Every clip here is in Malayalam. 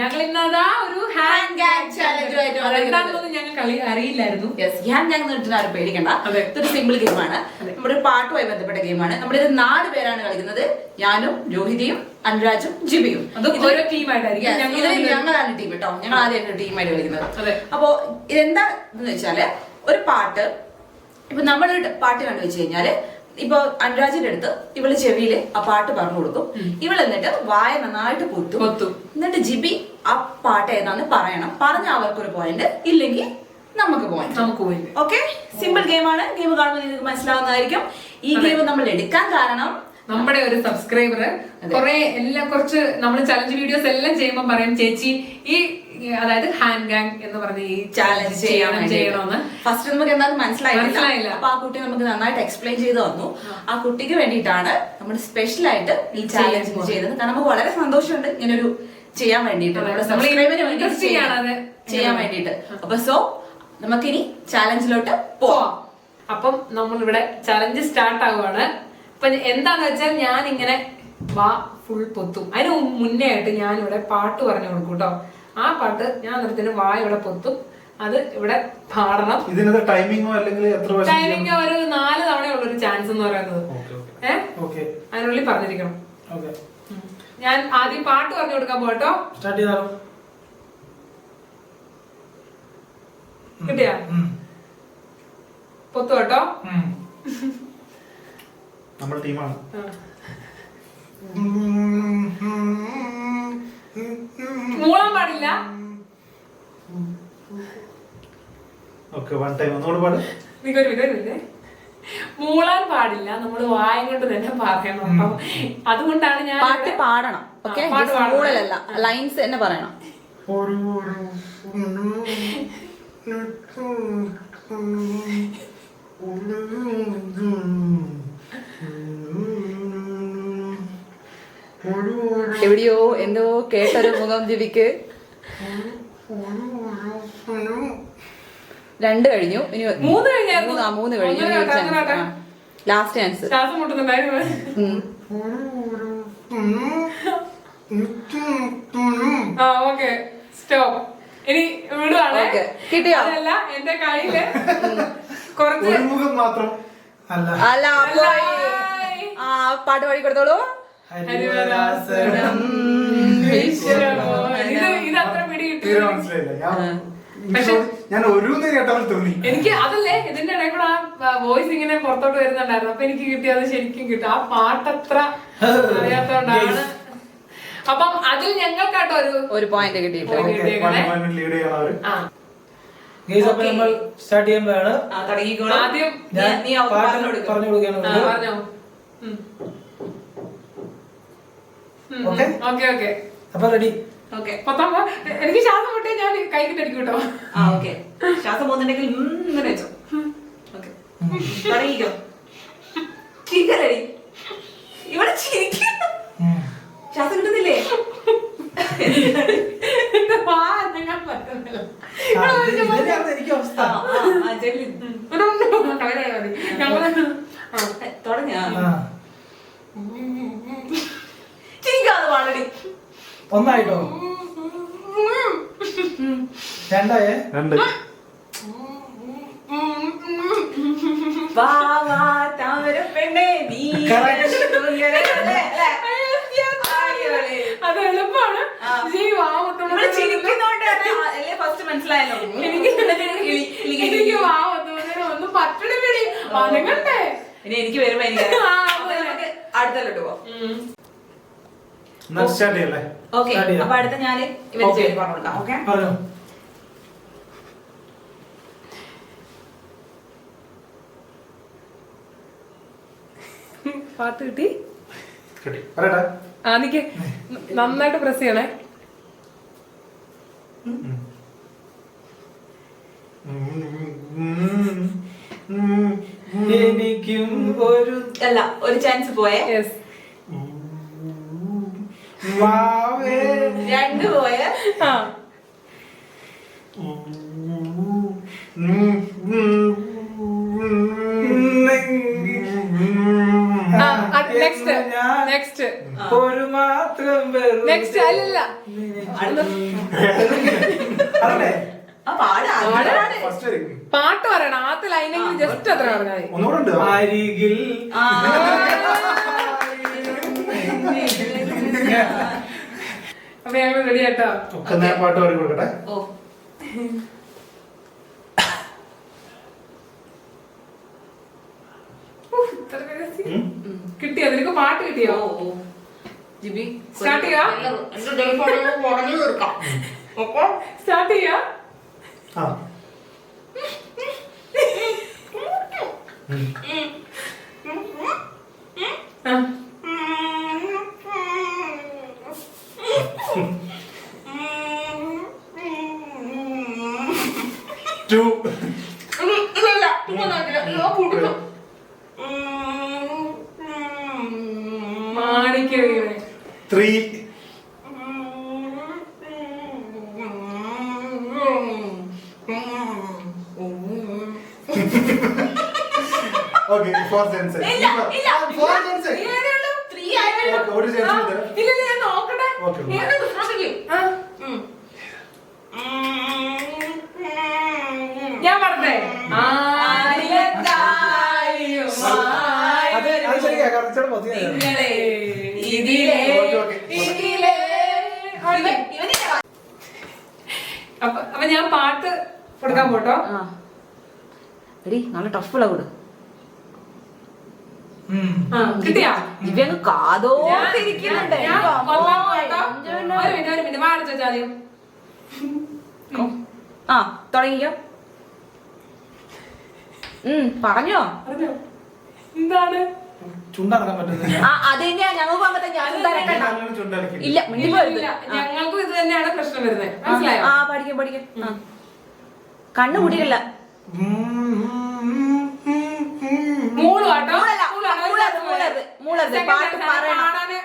ഞങ്ങൾ ഇന്നതാ ഒരു ഹാൻഡ് ഗാങ് ചാലഞ്ചുമായിട്ട് ഞങ്ങൾക്ക് അറിയില്ലായിരുന്നു. ഹാൻഡ് ഗാങ് കിട്ടുന്ന ആരും പേടിക്കണ്ട. ഇതൊരു സിമ്പിൾ ഗെയിമാണ്. നമ്മുടെ പാട്ടുമായി ബന്ധപ്പെട്ട ഗെയിമാണ്. നമ്മളിത് 4 പേരാണ് കളിക്കുന്നത്. ഞാനും രോഹിതിയും അനുരാജും ജിബിയും. ഓരോ ടീമായിട്ടായിരിക്കും. ഞങ്ങളാണ് ടീം കേട്ടോ. ഞങ്ങൾ ആദ്യമായിട്ട് ടീമായിട്ട് കളിക്കുന്നത്. അപ്പോ ഇതെന്താ എന്ന് വെച്ചാല് ഒരു പാട്ട്, ഇപ്പൊ നമ്മളൊരു പാട്ട് കണ്ടു വെച്ച് കഴിഞ്ഞാല് ഇപ്പൊ അനുരാജിന്റെ അടുത്ത് ഇവള് ചെവിയില് ആ പാട്ട് പറഞ്ഞു കൊടുക്കും. ഇവള് എന്നിട്ട് വായ നന്നായിട്ട് പൊത്തും. എന്നിട്ട് ജിബി ആ പാട്ട് ഏതാന്ന് പറയണം. പറഞ്ഞ അവർക്കൊരു പോയിന്റ്, ഇല്ലെങ്കിൽ നമുക്ക് പോയിന്റ്. ഓക്കെ, സിമ്പിൾ ഗെയിമാണ്. ഗെയിം കാണുമ്പോൾ നിങ്ങൾക്ക് മനസ്സിലാവുന്നതായിരിക്കും. ഈ ഗെയിം നമ്മൾ എടുക്കാൻ കാരണം നമ്മുടെ ഒരു സബ്സ്ക്രൈബർ കുറച്ച് നമ്മൾ ചലഞ്ച് വീഡിയോസ് എല്ലാം ചെയ്യുമ്പോൾ പറയും, ചേച്ചി ഈ അതായത് ഹാൻഡ് ഗാങ് എന്ന് പറഞ്ഞ ഈ ചാലഞ്ച് ചെയ്യണമെന്ന്. ഫസ്റ്റ് നമുക്ക് എന്താണെന്ന് മനസ്സിലായില്ല. അപ്പൊ ആ കുട്ടി നമുക്ക് നന്നായിട്ട് എക്സ്പ്ലെയിൻ ചെയ്ത് തന്നു. ആ കുട്ടിക്ക് വേണ്ടിയിട്ടാണ് നമ്മൾ സ്പെഷ്യൽ ആയിട്ട് ഈ ചാലഞ്ച് ചെയ്തത്. കാരണം നമുക്ക് വളരെ സന്തോഷമുണ്ട് ഇങ്ങനൊരു ചെയ്യാൻ വേണ്ടിയിട്ട്, നമ്മുടെ സബ്സ്ക്രൈബറിന് ചെയ്യാൻ വേണ്ടിയിട്ട്. അപ്പൊ നമുക്കിനി ചാലഞ്ചിലോട്ട് പോവാം. അപ്പം നമ്മളിവിടെ ചലഞ്ച് സ്റ്റാർട്ട് ആവുകയാണ്. അപ്പൊ എന്താന്ന് വെച്ചാൽ ഞാൻ ഇങ്ങനെ വാ ഫുൾ പൊത്തും. അതിന് മുന്നേ ആയിട്ട് ഞാനിവിടെ പാട്ട് പറഞ്ഞു കൊടുക്കും കേട്ടോ. ആ പാട്ട് ഞാൻ നിർത്തിന് വായ ഇവിടെ പൊത്തും, അത് ഇവിടെ പാടണം. ടൈമിങ്ങോ അല്ലെങ്കിൽ ടൈമിങ്ങോ ഒരു 4 തവണയുള്ള ഒരു ചാൻസ് എന്ന് പറയുന്നത്. അതിനുള്ളിൽ പറഞ്ഞിരിക്കണം. ഞാൻ ആദ്യം പാട്ട് പറഞ്ഞു കൊടുക്കാൻ പോട്ടോ. കിട്ടിയാ പൊത്തു കേട്ടോ. നമ്മുടെ ടീമാണ്. മൂളാൻ പാടില്ല. മൂളാൻ പാടില്ല. നമ്മള് വായം കൊണ്ട് തന്നെ പറയണം. അതുകൊണ്ടാണ് ഞാൻ പാട്ട് പാടണം. മൂളലല്ല, ലൈൻസ് തന്നെ പറയണം. എവിടെയോ എന്തോ കേട്ടൊരു മുഖം ജിബിക്ക്. 2 കഴിഞ്ഞു. ഇനി 3 കഴിഞ്ഞായിരുന്നു. 3 കഴിഞ്ഞു. Last chance. ശ്വാസം മുട്ടുന്നുണ്ടായിരുന്നു. Okay, stop. ഇനി വിടുവാണ്. കിട്ടിയോ? അതല്ല, എന്റെ കയ്യില് കുറച്ച് മാത്രം അല്ല. ആ പാട്ട് പാടി കൊടുത്തോളൂ. എനിക്ക് അതല്ലേ ഇതിന്റെ ഇടയിൽ കൂടെ ആ വോയിസ് ഇങ്ങനെ പുറത്തോട്ട് വരുന്നുണ്ടായിരുന്നു. അപ്പൊ എനിക്ക് കിട്ടിയത് ശരിക്കും കിട്ടും. ആ പാട്ടത്ര അറിയാത്തോണ്ടാണ്. അപ്പം അതിൽ ഞങ്ങൾക്കാട്ടോ ഒരു പോയിന്റ് കിട്ടിയിട്ടുണ്ട്. ആദ്യം പറഞ്ഞു കൊടുക്കാനോ. പറഞ്ഞോ. അപ്പൊ റെഡി. എനിക്ക് ശ്വാസം മുട്ടേ ഞാൻ കൈകിട്ടടിക്കും കേട്ടോ. ശ്വാസം പോകുന്നുണ്ടെങ്കിൽ ഇങ്ങനെ വെച്ചോ. ഇവിടെ ശ്വാസം കിട്ടുന്നില്ലേ? ഒന്നായിട്ടോ? 2 അത് എളുപ്പമാണ്. ഫസ്റ്റ് മനസ്സിലായല്ലോ. എനിക്ക് ഒന്നും പറ്റണില്ലടി. അനങ്ങണ്ടേ? ഇനി എനിക്ക് വരുമ്പോ അടുത്തല്ലോട്ട് പോവാം. ഓക്കെ, അപ്പൊ അടുത്ത ഞാന് ഇവര് ചെയ്ത് പറഞ്ഞു കൊടുക്കാം. ഓക്കെ, പാട്ട് കിട്ടി. എനിക്ക് നന്നായിട്ട് പ്രസ് ചെയ്യണേ. എനിക്കും ഒരു ചാൻസ് പോയേ. 2 പോയേ. നെക്സ്റ്റ് ഒരു മാത്രം നെക്സ്റ്റ് അല്ലല്ല അതല്ലേ ആ പാട് പാട്ട് പറയണം ആദ്യത്തെ ലൈനെങ്കിലും ജസ്റ്റ് അത്ര പറഞ്ഞാൽ മതി. ഒന്നുകൂടെ അരികിൽ അപ്പൊ ഞങ്ങൾ റെഡി ആട്ടോ. ഒക്കെ ഞാൻ പാട്ട് പാടി കൊടുക്കട്ടെ. ഓ ഇത്ര രഹസ്യം. കിട്ടിയോ നിനക്ക് പാട്ട് കിട്ടിയോ? ജിബി സ്റ്റാർട്ട് ചെയ്യാ സ്റ്റാർട്ട് ചെയ്യാ ആ ടു മാണിക്ക വീണേ ത്രീ ഓക്കെ ഫോർ സെൻസ് ഫോർ സെൻസ് ഒരു ചാൻസ് തരാം. ഇല്ല ഞാൻ നോക്കട്ടെ. ഓക്കെ ആ. ഞാൻ പറഞ്ഞേ അത് ശരിയാ കറക്റ്റ് മതി. അപ്പൊ ഞാൻ പാട്ട് കൊടുക്കാൻ പോട്ടോ. എടി നല്ല ടഫുള്ള കൂട് കിട്ടിയാ ദിവ്യങ്ങ് കാതോട്ടിരിക്കുന്നുണ്ട് ഞാൻ കൊല്ലാൻ പോട്ടോ. ഒരു മിനിറ്റ് പാടിച്ചോ ആദ്യം. ആ തുടങ്ങിക്കോ. പറഞ്ഞോ പറഞ്ഞോ എന്താണ് ചുണ്ടടക്കാൻ പറ്റുന്നില്ല. ആ അത് തന്നെയാ ഞങ്ങൾ പറഞ്ഞത് ഞാനും തരക്കണ്ട ചുണ്ടലക്കി ഇല്ല മിണ്ടി പോരുത്. ഞങ്ങൾക്കും ഇത് തന്നെയാണ് പ്രശ്നം വരുന്നത്. മനസ്സിലായോ? ആ പഠിക്കാം പഠിക്കാം. കണ്ണു കൂടിയില്ല.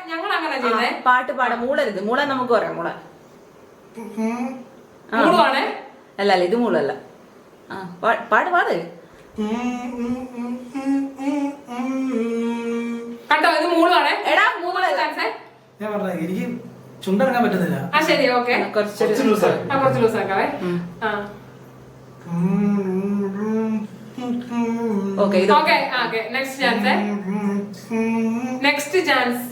ഞങ്ങൾ അങ്ങനെ ചെയ്യുന്നേ. പാട്ട് പാടാം. മൂളരുത്. മൂള നമുക്ക് പറയാം. മൂള മൂളുവാണേ. അല്ല അല്ല ഇത് മൂളല്ല. പാട് പാട്. കണ്ടോ ഇത് മൂളുവാണേ. എടാ മൂന്നാമത്തെ ചാൻസേ. ഞാൻ പറഞ്ഞ എനിക്ക് ചുണ്ടടക്കാൻ പറ്റുന്നില്ല. ആ ശരി ഓക്കെ. കുറച്ച് ലൂസാക്കി. കുറച്ച് ലൂസ് ആക്കാവേ. Okay okay okay next chance. Next chance.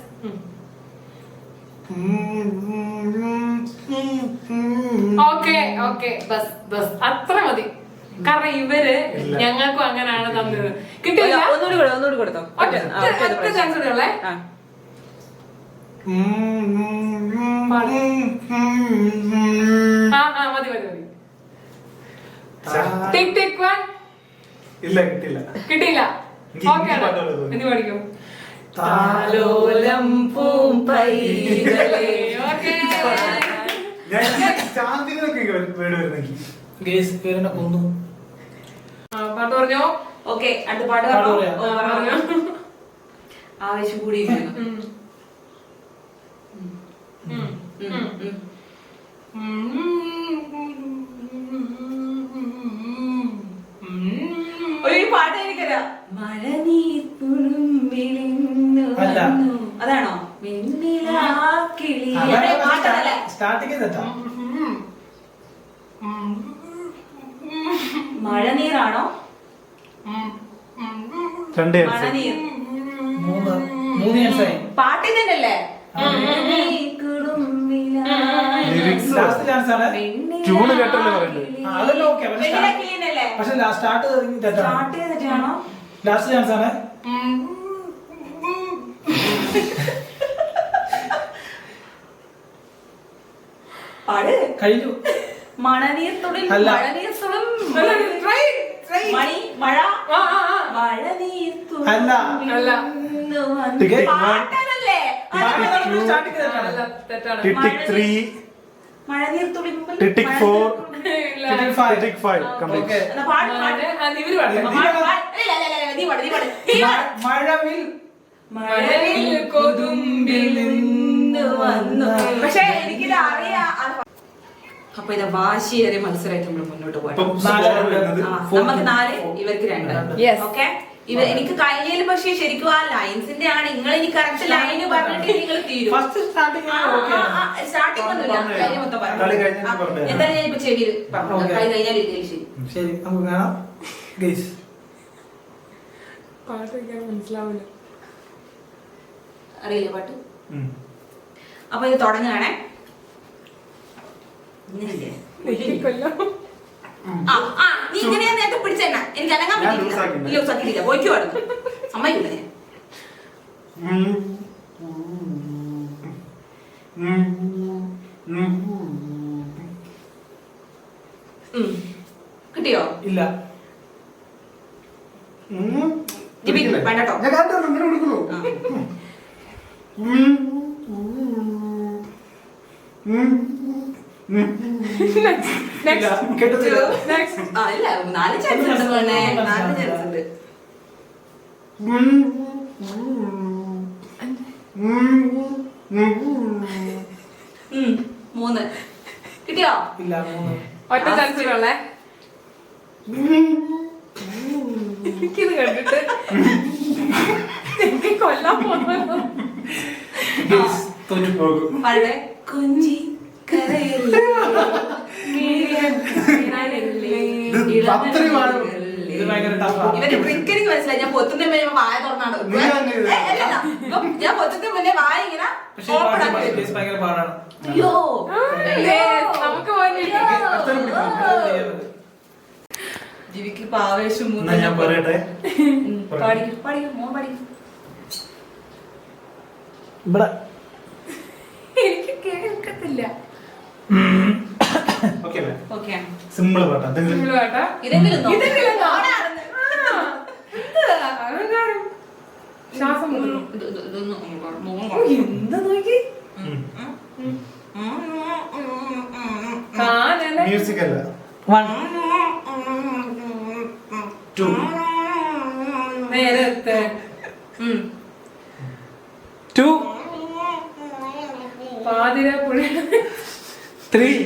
Okay okay ബസ് ബസ് അത്ര മതി. കാരണം ഇവര് ഞങ്ങൾക്കും അങ്ങനെയാണ് തന്നത്. കിട്ടിയില്ല. ഒന്നുകൂടി കൊടുത്തോ. ഒറ്റ ചാൻസ് കൂടെ ഉള്ളേ. മതി മതി മതി. ടിക് ടിക് വൺ. ഇല്ല കിട്ടില്ല. കിട്ടിയില്ല. ഓക്കെ എന്ത് പഠിക്കും? താലോലം പൂമ്പൈതലേ. ഓക്കെ ഞാൻ ശാന്തിനൊക്കെ വീട് വരുന്നെങ്കിൽ ഗേസ് പേരെന്നെ കൊന്നു. പാട്ട് പറഞ്ഞോ. ഓക്കെ അടുത്ത പാട്ട് പറഞ്ഞോ. ആവേശം കൂടി ഒരു പാട്ട് എനിക്കറിയാം. മഴ നീ അതാണോ? സ്റ്റാർട്ടിങ് തെറ്റാ. മഴനീറാണോ? മഴനീർ മൂന്ന് ചാൻസായി. പാട്ടിൽ തന്നെയല്ലേ? ലാസ്റ്റ് ചാൻസ് ആണ്. ട്യൂണ് കേട്ടല്ലേ പറയുന്നത്. അതല്ല ഓക്കെ. പക്ഷെ സ്റ്റാർട്ട് തെറ്റാണോ? ലാസ്റ്റ് ചാൻസ് ആണ്. കഴിഞ്ഞു. മണനീർ തുളി അല്ല. മഴനീർ തുളും മണി മഴ മഴനീർ തുളും അല്ല. അല്ല. പാട്ടല്ലേ? സ്റ്റാർട്ടിങ് തെറ്റാണ്. തെറ്റാണ്. ടിക് 3 മഴനീർ തുളി ടിക് 4 ഇല്ല. ടിക് 5 കംപ്ലീറ്റ്. ഓക്കെ. ഇവര് പാടും. മഴവിൽ മഴവിൽ കൊതുമ്പിൽ നിന്ന് വന്നു. പക്ഷേ എനിക്കിത് അറിയാം. അപ്പൊ ഇത് വാശിയേറിയ മത്സരമായിട്ട് നമ്മൾ മുന്നോട്ട് പോകാം. ഇപ്പം score വരുന്നത് നമുക്ക് 4 ഇവർക്ക് 2. Yes. ഓക്കെ എനിക്ക് കഴിഞ്ഞതിൽ പക്ഷേ ശരിക്കും ആ ലൈൻസിന്റെ ആണ് നിങ്ങൾ ഇനി കറക്റ്റ് ലൈന് പറഞ്ഞിട്ട് നിങ്ങൾ തീരും. ഫസ്റ്റ് സ്റ്റാർട്ടിങ് സ്റ്റാർട്ടിംഗ് ഒന്നുമില്ല, കാര്യം മൊത്തം പറഞ്ഞു. കളി കഴിഞ്ഞിട്ട് പറഞ്ഞു. എന്തായാലും ഞാൻ ഇപ്പൊ ചെവിയിൽ പറഞ്ഞു, Okay. കളി കഴിഞ്ഞാൽ ശരി. ശരി നമുക്ക് കാണാം ഗൈസ്. പാട്ട് കേൾക്കാൻ മനസ്സിലാവില്ല. അറിയില്ലേ പാട്ട്? അപ്പൊ ഇത് തുടങ്ങുകയാണേ. കൊല്ലം നീ ഇങ്ങനെയാ നേരത്തെ പിടിച്ചേണ്ണ, എനിക്ക് അനങ്ങാൻ പറ്റില്ല. ലൂസാക്കിയില്ല, പോയിക്കോ അടുത്ത് സമ്മതിക്കില്ല ഞാൻ. കിട്ടിയോ? ഇല്ല. ജിബി വേണ്ടോ? ഞാൻ കണ്ടോ ഇങ്ങനെ കൊടുക്കുന്നു. കേട്ടത്തില്ല. ഇല്ല, 4 ചാൻസ് ഉണ്ട് മോനെ, 4 ചാൻസ് ഉണ്ട്. 3 കിട്ടിയോ? ഇല്ല 3. ഒറ്റ ചാൻസിലുള്ളേ. എനിക്കിത് കണ്ടിട്ട് എനിക്ക് കൊല്ലാൻ പോകുന്നു. ഗൈസ് തോറ്റു പോകും. വളരെ കൊഞ്ചി കരയല്ലേ, ഇത് ഭയങ്കര ടഫാ. ഇവന്റെ ട്രിക്ക് എനിക്ക് മനസ്സിലായി. ഞാൻ പൊത്തുന്ന മുന്നേ വായ തുറന്നാണ്. ഞാൻ പൊത്തുന്ന മുന്നേ വായ ഇങ്ങനെ പക്ഷേ ഓപ്പൺ പാട്ട് ആക്കി. ഗൈസ് ഭയങ്കര പാടാണ്. അയ്യോ നമുക്ക് പോയില്ല. ജീവിക്ക് ഇപ്പൊ ആവേശം എന്നാ ഞാൻ പറയട്ടെ. പാടിക്കും പാടിക്കും മോൻ പാടിക്കും. ഇവിടെ എനിക്ക് കേൾക്കത്തില്ല. ഓക്കേ അല്ലേ? ഓക്കെ സിമ്പിൾ പാട്ടാ. എന്തെങ്കിലും സിമ്പിൾ പാട്ടാ. ഇതെങ്കിലും നോക്ക്. ഇതെങ്കിലും നോക്ക്. ഓടാണെന്ന്. അഹങ്കാരം. ശ്വാസം മുട്ടുന്നു. ഇതൊന്നും എന്താ നോക്കി കാനന മ്യൂസിക് അല്ല. 1 2 നേരത്തെ 2 പാതിര പുഴ 3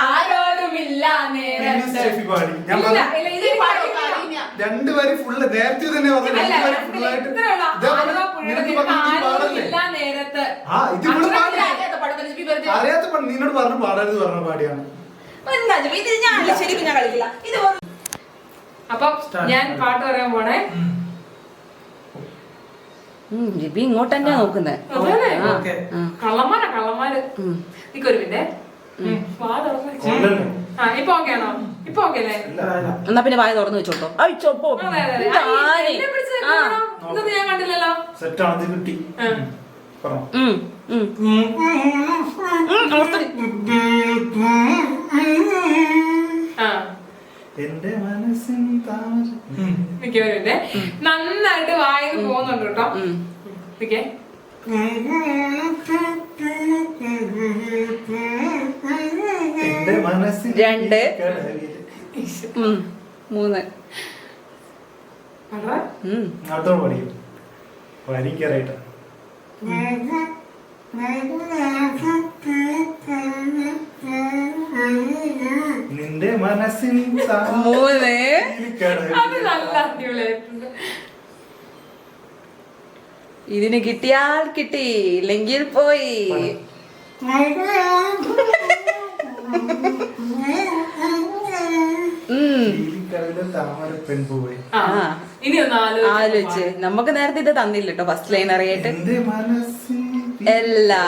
ആരോടുമില്ല നേരത്തെ. സ്റ്റെഫി പാടി. ഞാൻ ഇല്ല, പറഞ്ഞു. ഇല്ല, ഇത് പാടി. രണ്ടുപേര് ഫുള്ള് നേരത്തെ തന്നെ പറഞ്ഞു. അല്ല, രണ്ടുപേര് ഫുള്ളായിട്ട് ഇത്രയുള്ള ആലുവ പുഴയുടെ നിനക്ക് പറഞ്ഞു പാടല്ലേ? ആരോടുമില്ല നേരത്ത്. ആ ഇത് ഇവിടെ പാടി. അറിയാത്ത പടത്തിൽ ജിബി വെറുതെ അറിയാത്ത പണ്ട് നിന്നോട് പറഞ്ഞു പാടരുത് പറഞ്ഞ പാടിയാണ്. എന്താ ജിബി, ഇത് ഞാനല്ല ശരിക്കും ഞാൻ കളിക്കില്ല. ഇത് അപ്പം ഞാൻ പാട്ട് പറയാൻ പോണേ. ജിബി ഇങ്ങോട്ട് തന്നെയാ നോക്കുന്നത്. അതല്ലേ? ഓക്കേ. കള്ളന്മാര് നിക്കൊരു പിന്നെ ഉണ്ടല്ലോ. ഇപ്പൊ ഓക്കെ ആണോ? ഇപ്പൊ ഓക്കെ അല്ലേ? എന്നാ പിന്നെ വായ തുറന്നു വെച്ചോട്ടോ. അയച്ചോപ്പോ അതെ, അതെ, അതെ. എന്നെ പിടിച്ച് നിൽക്കുന്നോ? ഇതൊന്നും ഞാൻ കണ്ടില്ലല്ലോ. സെറ്റാണ് ഇത് കിട്ടി. പറഞ്ഞു. ആ എന്റെ മനസ്സിൻ താമര. മിക്കവരുടെ നന്നായിട്ട് വായന പോകുന്നുണ്ട് കേട്ടോ. ഓക്കെ എന്റെ മനസ്സിൻ 2 3 അടുത്തോട് പഠിക്കും. എനിക്കറിയട്ടെ. നിന്റെ മനസ്സിൻ 3 അത് നല്ല അടിപൊളിയായിട്ടുണ്ട്. ഇതിന് കിട്ടിയാൽ കിട്ടി, ഇല്ലെങ്കിൽ പോയി. താമര പെൺപൂവേ. ആ, ഇനി ഒന്ന് ആലോചിച്ച് നമുക്ക് നേരത്തെ ഇത് തന്നില്ല കേട്ടോ ഫസ്റ്റ് ലൈൻ അറിയായിട്ട്. എന്റെ മനസ്സിൻ എല്ലാ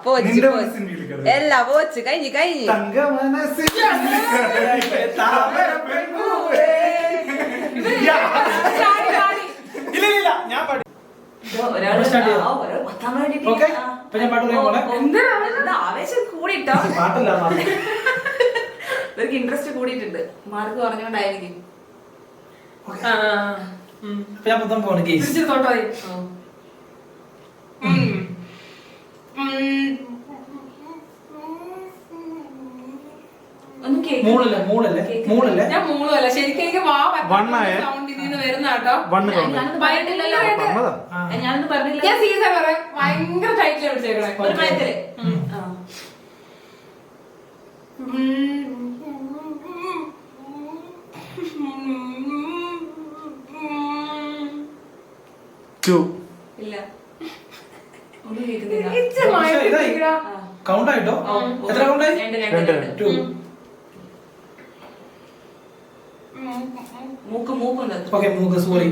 പോച്ച് നിന്റെ പോച്ച് മനസ്സിൻ വീലിക്കടവ്. എല്ലാ പോച്ച് കഴിഞ്ഞു തങ്ക മനസ്സിൻ വീലിക്കടവിലെ താമര പെൺപൂവേ. ഇല്ല ഇല്ല ഞാൻ പാടി. ഒരാള് Start ചെയ്തോ? പത്താൻ വേണ്ടിട്ട് Okay. അപ്പൊ ഞാൻ പാട്ട് പറയാൻ പോണേ. ആവേശം കൂടിട്ടോ. പാട്ടല്ല ഇവർക്ക് ഇൻട്രസ്റ്റ് കൂടിയിട്ടുണ്ട്, മാർക്ക് പറഞ്ഞോണ്ടായിരിക്കും. അപ്പൊ ഞാൻ മൊത്തം പോണേ കേസ്. തിരിച്ചെടുത്തോട്ടോ. ഒന്നും മൂളല്ലേ മൂളല്ലേ മൂളല്ലേ. ഞാൻ മൂളുമല്ല, ശരിക്കും എനിക്ക് വാ One ആയേ. സൗണ്ട് ഇതിന്ന് വരുന്ന കേട്ടോ. One count. പറഞ്ഞതാ. ഞാനൊന്നും പറഞ്ഞില്ല. ഞാൻ സീരിയസ് പറയാം, ഭയങ്കര ടൈറ്റിൽ പിടിച്ചേക്കണേ. ഒരു മയത്തില് 2 ഇല്ല ഒന്നും കേൾക്കുന്നില്ല. കൗണ്ട് ആയിട്ടോ എത്ര കൗണ്ട് ആയി? 2. മൂക്കുണ്ട്. ഓക്കെ മൂക്ക് സോറി.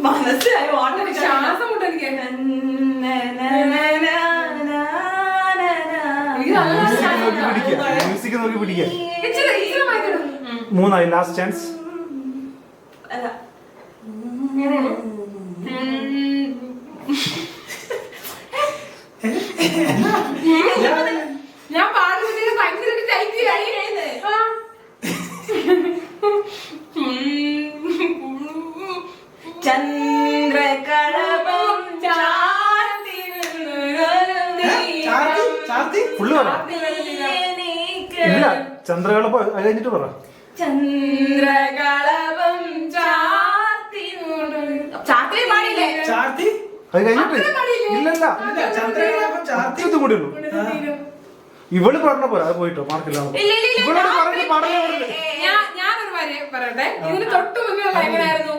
മനസ്സിലായി. ശ്വാസം മുട്ട എനിക്ക് മ്യൂസിക് നോക്കി പിടിക്കുക. ഇച്ചിരി മാറ്റണം. 3 ലാസ്റ്റ് ചാൻസ്. അല്ല ഞാൻ പാടുന്നത് ഭയങ്കര ടൈറ്റിയായി. ചന്ദ്രകളഭം ചാർത്തി ഫുള്ള് പറ. ഇല്ല ചന്ദ്രകളപ്പോ അത് കഴിഞ്ഞിട്ട് പറ. ചന്ദ്രകളഭം ചാർത്തി പാടില്ലേ? ചാർത്തി അത് കഴിഞ്ഞിട്ട് ഇല്ലല്ല ചന്ദ്രകളാപം ചാർത്തി ഇതും കൂടി ഉള്ളൂ. ഇവള് പറഞ്ഞ പോരാ അത് പോയിട്ടോ മാർക്കില്ല. ഇവളോട് പറഞ്ഞ് പാടലേ പറഞ്ഞില്ല. ഞാനൊരു കാര്യം പറയട്ടെ. ഇതിന് തൊട്ട് മുന്നേ എങ്ങനെയായിരുന്നു?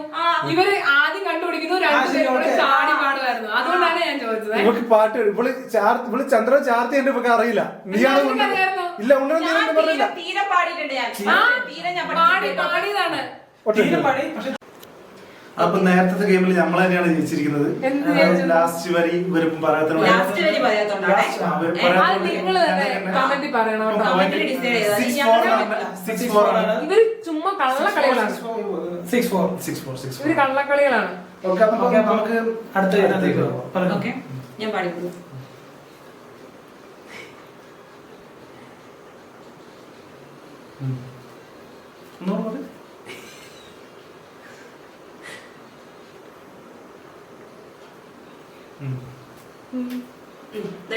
ഇവര് ആദ്യം കണ്ടുപിടിക്കുന്നു, രണ്ടുപേരും കൂടെ ചാടി പാടുമായിരുന്നു. അതുകൊണ്ടാണ് ഞാൻ ചോദിച്ചത്. ഇവക്ക് പാട്ട് ഇവള് ചന്ദ്ര ചാർത്തി എന്റെ ഇപ്പൊ അറിയില്ല. നീയാണ് ഇല്ല ഉണ്ടെന്ന് നീ പറഞ്ഞില്ല. തീരെ പാടിയിട്ടുണ്ട് ഞാൻ. തീരെ ഞാൻ പാടിയതാണ്. പാടി. പക്ഷെ അപ്പൊ നേരത്തെ ഗെയിമിൽ നമ്മൾ തന്നെയാണ് ജയിച്ചിരിക്കുന്നത്. ലാസ്റ്റ് വരി ഇവരിപ്പം പറയാത്തോണ്ടാണ്. ലാസ്റ്റ് വരി പറയാത്തോണ്ടാണ്. നിങ്ങൾ കമന്റിൽ പറയണം കേട്ടോ. കമന്റിൽ ഡിസൈഡ് ചെയ്താൽ 6-4 ആണ്. ഇവര് ചുമ്മാ കള്ളക്കളികളാണ്. 6-4. ഇവര് കള്ളക്കളികളാണ്. ഓക്കെ അപ്പൊ നമുക്ക് അടുത്ത പറഞ്ഞു. ഓക്കെ ഞാൻ പാടിക്കുന്നു.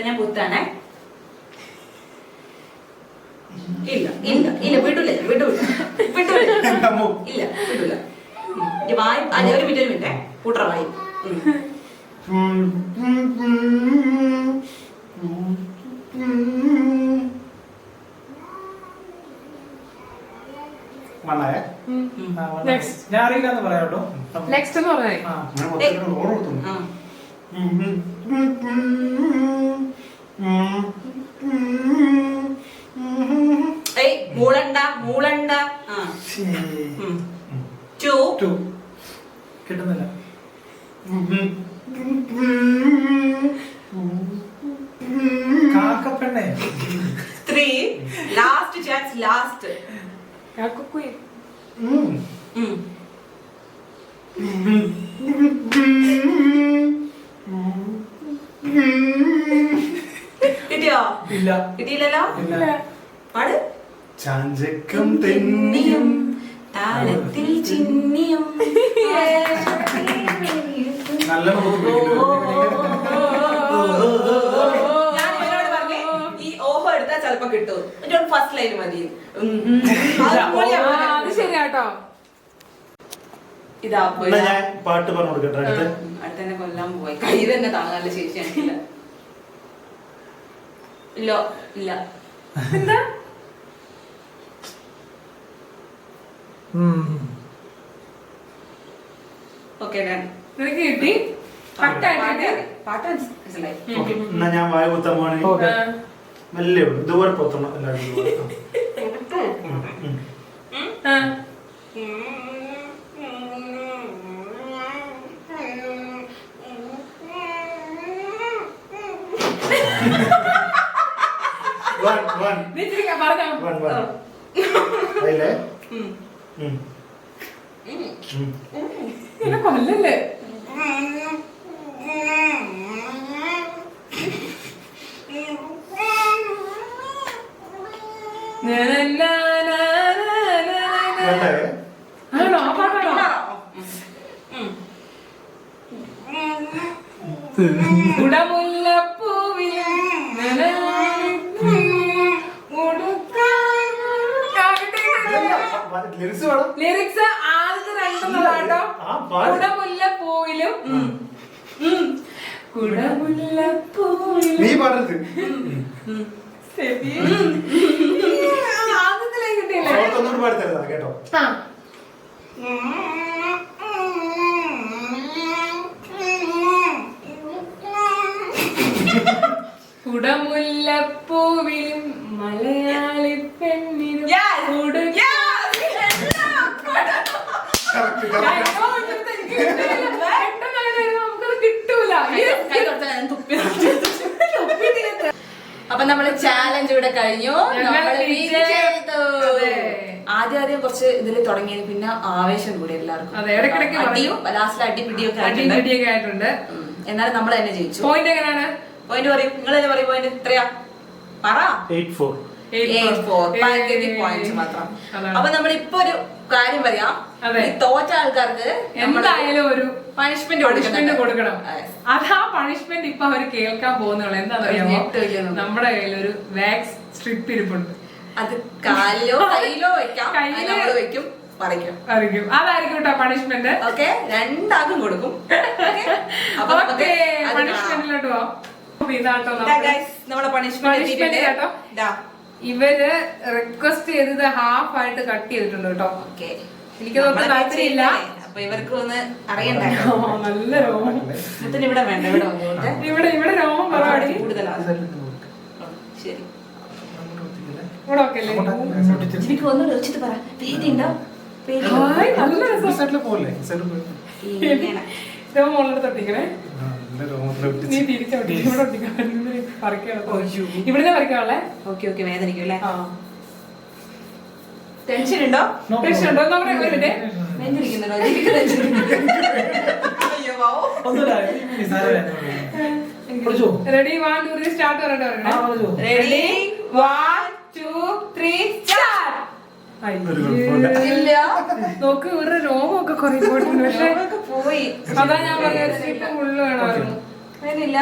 ഞാൻ പുത്താണേ. ഇല്ല ഇല്ല ഇല്ല വിടൂല വിടൂല വിടൂല ഇല്ല വിടൂല. വായി അതെ ഒരു മിനിറ്റ് കൂട്ടറ വായി. ഞാൻ അറിയില്ലെന്ന് പറയാം കേട്ടോ. നെക്സ്റ്റ് എന്ന് പറഞ്ഞേ. മൂളണ്ട മൂളണ്ട. കിട്ടുന്നില്ല. കാക്കപ്പെണ്ണേ. 3 ലാസ്റ്റ് ചാൻസ് ലാസ്റ്റ്. കിട്ടിയോ? ഇല്ല. കിട്ടിയില്ലല്ലോ. പാട്. ചാഞ്ചക്കം തെന്നിയും താളത്തിൽ ചിന്നിയും നല്ല ഞാൻ ഇവരോട് പറഞ്ഞേ ഈ ഓഹോ എടുത്താൽ ചിലപ്പോ കിട്ടും. ഫസ്റ്റ് ലൈൻ മതി. അത് ശരിയാട്ടോ. ഇതാ ഞാൻ പാട്ട് പറഞ്ഞു കൊടുക്കട്ടെ. അടുത്തന്നെ കൊല്ലാൻ പോയി. കൈ തന്നെ താങ്ങാനുള്ള ശേഷി എനിക്കില്ല. ഇല്ല ഇല്ല. എന്താ ഓക്കെ നിനക്ക് കിട്ടി? പാട്ട് മനസ്സിലായി. എന്നാ ഞാൻ വായ കുത്താൻ പോവാണെങ്കിൽ മെല്ലെ ഇതുപോലെ പൊത്തണം എല്ലാവരും. കൊല്ലല്ലേ? ആണോ? ആ പാട്ടാണോ? ലിറിക്സ് ആദ്യത്തെ രണ്ടെണ്ണോ കുടമുല്ലപ്പൂവിലും കുടമുല്ലപ്പൂവിലും നീ പാടരുത്. ആ കുടമുല്ലപ്പൂവിലും മലയാളി പെണ്ണിനും നമുക്കത് കിട്ടൂല. അപ്പൊ നമ്മള് ചാലഞ്ച് ഇവിടെ കഴിഞ്ഞു. ഞങ്ങൾ വിജയിച്ചു. അതെ. ആദ്യം കുറച്ച് ഇതിൽ തുടങ്ങിയത് പിന്നെ ആവേശം കൂടി എല്ലാവർക്കും. അതെ, ഇടയ്ക്കിടയ്ക്ക് അടിയും ലാസ്റ്റിൽ അടിപിടിയൊക്കെ അടിപിടിയൊക്കെ ആയിട്ടുണ്ട്. എന്നാലും നമ്മൾ തന്നെ ജയിച്ചു. പോയിന്റ് എങ്ങനെയാണ്? പോയിന്റ് പറയും, നിങ്ങൾ തന്നെ പറയും പോയിന്റ് എത്രയാ? പറ. 8-4. 8-4 പോയിന്റ് മാത്രം. അപ്പൊ നമ്മൾ ഇപ്പൊ ഒരു കാര്യം പറയാം. ഈ തോറ്റ ആൾക്കാർക്ക് എന്തായാലും ഒരു പണിഷ്മെന്റ് കൊടുക്കണം. അത് ആ പണിഷ്മെന്റ് ഇപ്പൊ അവര് കേൾക്കാൻ പോകുന്നുള്ളൂ. എന്താണെന്നറിയാമോ? നമ്മുടെ കയ്യിലൊരു വാക്സ് സ്ട്രിപ്പ് ഇരിപ്പുണ്ട്. അത് കാലിലോ കയ്യിലോ വെക്കാം. നമ്മള് വെക്കും, പറിക്കും. അതായിരിക്കും കേട്ടോ പണിഷ്മെന്റ്. ഓക്കെ, രണ്ടാക്കും കൊടുക്കും. പണിഷ്മെന്റിലോട്ട് പോവാം. നമ്മളെ പണിഷ്മെന്റ് കേട്ടോ. ഇവര് റിക്വസ്റ്റ് ചെയ്തത് ഹാഫ് ആയിട്ട് കട്ട് ചെയ്തിട്ടുണ്ട് കേട്ടോ. ഓക്കെ, എനിക്ക് തോന്നുന്നു താല്പര്യമില്ല. അപ്പൊ ഇവർക്ക് ഒന്ന് അറിയണ്ട. നല്ല രോമം ഇവിടെ വേണ്ട, ഇവിടെ വന്നോട്ടെ. ഇവിടെ രോമം പരിപാടി കൂടുതലാണ്. ശരി, ഇവിടെ ഒക്കെ അല്ലേ? എനിക്ക് ഒന്നുകൂടെ വെച്ചിട്ട് പറ. പേടിയുണ്ടോ? നല്ല രസം. ഇങ്ങനെ രോമം ഉള്ളിടത്ത് ഒട്ടിക്കണേ. നീ തിരിച്ചോട്ടി ഇവിടെ ഒട്ടിക്കാൻ ഇവിടുന്ന് പറിക്കാനുള്ളേ. ഓക്കെ, വേദനിക്കും അല്ലേ? ടെൻഷൻ ഉണ്ടോ? ടെൻഷൻ ഉണ്ടോ? നമ്മുടെ നെഞ്ചിരിക്കുന്നുണ്ടോ? റെഡി 1 2 3 സ്റ്റാർട്ട് പറഞ്ഞിട്ട് റെഡി 1 2 3 സ്റ്റാർട്ട്. ഇല്ല, നോക്ക് ഇവരുടെ രോമമൊക്കെ കുറെ പോയിട്ടുണ്ട്. പക്ഷെ പോയി. അതാ ഞാൻ പറഞ്ഞത് സ്ട്രിപ്പ് ഫുള്ള് വേണമായിരുന്നു. വേദില്ല.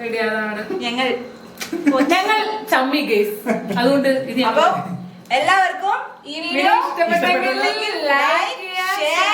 റെഡി, അതാണ് ഞങ്ങൾ ചമ്മി ഗേസ്. അതുകൊണ്ട് ഇത് അപ്പൊ എല്ലാവർക്കും ഈ വീഡിയോ ഇഷ്ടപ്പെട്ടെങ്കിൽ ലൈക്ക്, ഷെയർ